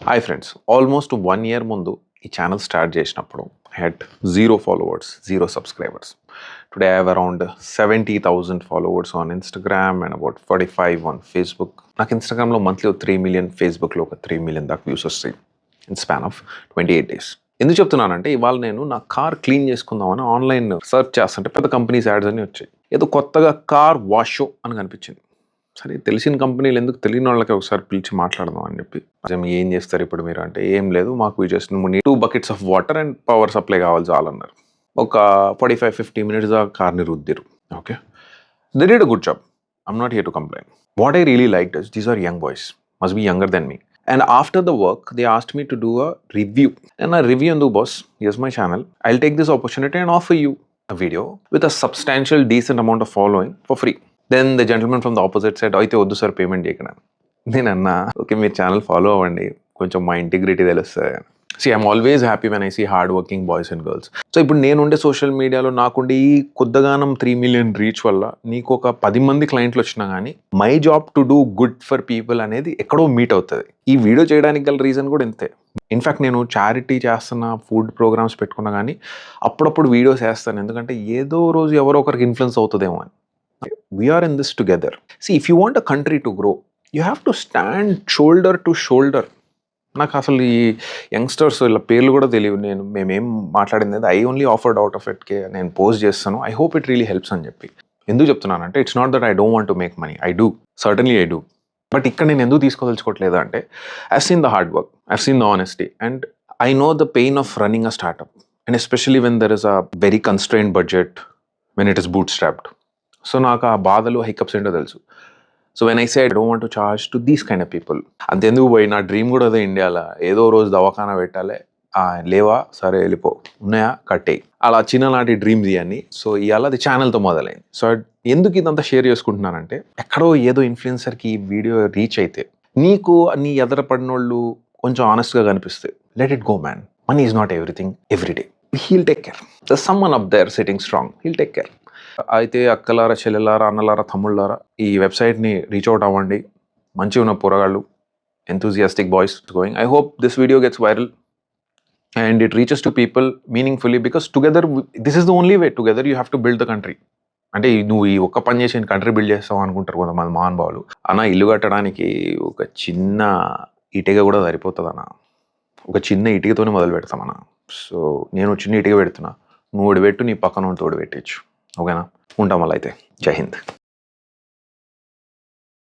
Hi friends, almost 1 year ముందు ఈ channel start చేసినప్పుడు I had 0 followers, 0 subscribers. Today I have around 70,000 followers on Instagram and about 45 on Facebook. నాకు ఇన్స్టాగ్రామ్లో monthly 3 million, ఫేస్బుక్లో ఒక 3 million దాకా వ్యూస్ వస్తాయి ఇన్ స్పాన్ ఆఫ్ 28 days. ఎందుకు చెప్తున్నానంటే ఇవాళ నేను నా కార్ క్లీన్ చేసుకుందామని ఆన్లైన్ సెర్చ్ చేస్తుంటే పెద్ద కంపెనీస్ యాడ్స్ అన్నీ వచ్చాయి. ఏదో కొత్తగా కార్ వాష్ షో అని కనిపించింది. సరే, తెలిసిన కంపెనీలు ఎందుకు తెలియని వాళ్ళకి ఒకసారి పిలిచి మాట్లాడదాం అని చెప్పి, ఏం చేస్తారు ఇప్పుడు మీరు అంటే, ఏం లేదు మాకు just 2 buckets of water and power supply కావాలి చాలన్నారు. ఒక 45-50 minutes దాకా కార్ని రుద్దిరు. Okay, they did a good job. I'm not here to complain. What I really like is these are young boys, must be younger than me. And after the work, they asked me to do a review. And a review on the boss, here's my channel. I'll take this opportunity and offer you a video with a substantial, decent amount of following for free. Then the gentleman from the opposite said, అయితే వద్దు sir payment చేయకుండా. నేను అన్నా, okay మీరు channel follow అవ్వండి, కొంచెం మా integrity తెలుస్తుంది. See, I'm always happy when I see hard working boys and girls. So ఇప్పుడు నేనుండే సోషల్ మీడియాలో నాకుండే ఈ కొద్దిగానం 3 million రీచ్ వల్ల నీకు ఒక 10 మంది క్లయింట్లు వచ్చినా కానీ my job to do good for people అనేది ఎక్కడో మీట్ అవుతుంది. ఈ వీడియో చేయడానికి గల రీజన్ కూడా ఇంతే. ఇన్ఫ్యాక్ట్ నేను చారిటీ చేస్తున్న, ఫుడ్ ప్రోగ్రామ్స్ పెట్టుకున్నా కానీ అప్పుడప్పుడు వీడియోస్ వేస్తాను, ఎందుకంటే ఏదో రోజు ఎవరో ఒకరికి ఇన్ఫ్లుయెన్స్ అవుతుందేమో అని. We are in this together. See, if you want a country to grow, you have to stand shoulder to shoulder. నాకు అసలు ఈ యంగ్స్టర్స్ ఇలా పేర్లు కూడా తెలియదు. మేమేం మాట్లాడింది, I only offered out of ఇట్కే నేను పోస్ట్ చేస్తాను. I hope it really helps అని చెప్పి. ఎందుకు చెప్తున్నానంటే, it's not that I don't want to make money. I do, certainly I do. But ఇక్కడ నేను ఎందుకు తీసుకోదలుచుకోవట్లేదు అంటే, I've seen the hard work, I've seen the honesty, and I know the pain of running a startup, and especially when there is a very constrained budget, when it is bootstrapped. So నాకు ఆ బాధలు, hiccups ఏంటో తెలుసు. So when I say I don't want to charge to these kind of people. అంతెందుకు పోయి, నా dream కూడా అదే, ఇండియాలో ఏదో రోజు దవాఖానా పెట్టాలి. లేవా, సరే వెళ్ళిపో, ఉన్నాయా కట్టేయి, అలా చిన్ననాటి డ్రీమ్స్ ఇవన్నీ. సో ఇవాళ అది ఛానల్తో మొదలైంది. సో ఎందుకు ఇదంతా షేర్ చేసుకుంటున్నానంటే, ఎక్కడో ఏదో ఇన్ఫ్లుయెన్సర్కి ఈ వీడియో రీచ్ అయితే నీకు నీ ఎదరపడిన వాళ్ళు కొంచెం ఆనెస్ట్గా కనిపిస్తే, let it go man. Money is not everything every day. He'll take care. The someone up there sitting strong, he'll take care. అయితే అక్కలారా, చెల్లెలారా, అన్నలారా, తమ్ముళ్ళారా, ఈ వెబ్సైట్ని రీచ్ అవుట్ అవ్వండి. మంచిగా ఉన్న పోరగాళ్ళు, enthusiastic boys going. I hope this video gets viral and it reaches to people meaningfully, because together, this is the only way. Together you have to build the country. అంటే నువ్వు ఈ ఒక్క పని చేసి కంట్రీ బిల్డ్ చేస్తావు అనుకుంటారు కొంతమంది మహానుభావులు. అన్న, ఇల్లు కట్టడానికి ఒక చిన్న ఇటుక కూడా సరిపోతుంది అన్న. ఒక చిన్న ఇటుకతోనే మొదలు పెడతామన్న. సో నేను చిన్న ఇటుక పెడుతున్నా, నువ్వు పెట్టు, నీ పక్కన తోడు పెట్టచ్చు. ఓకేనా? ఉంటాం అలా అయితే. జై హింద్.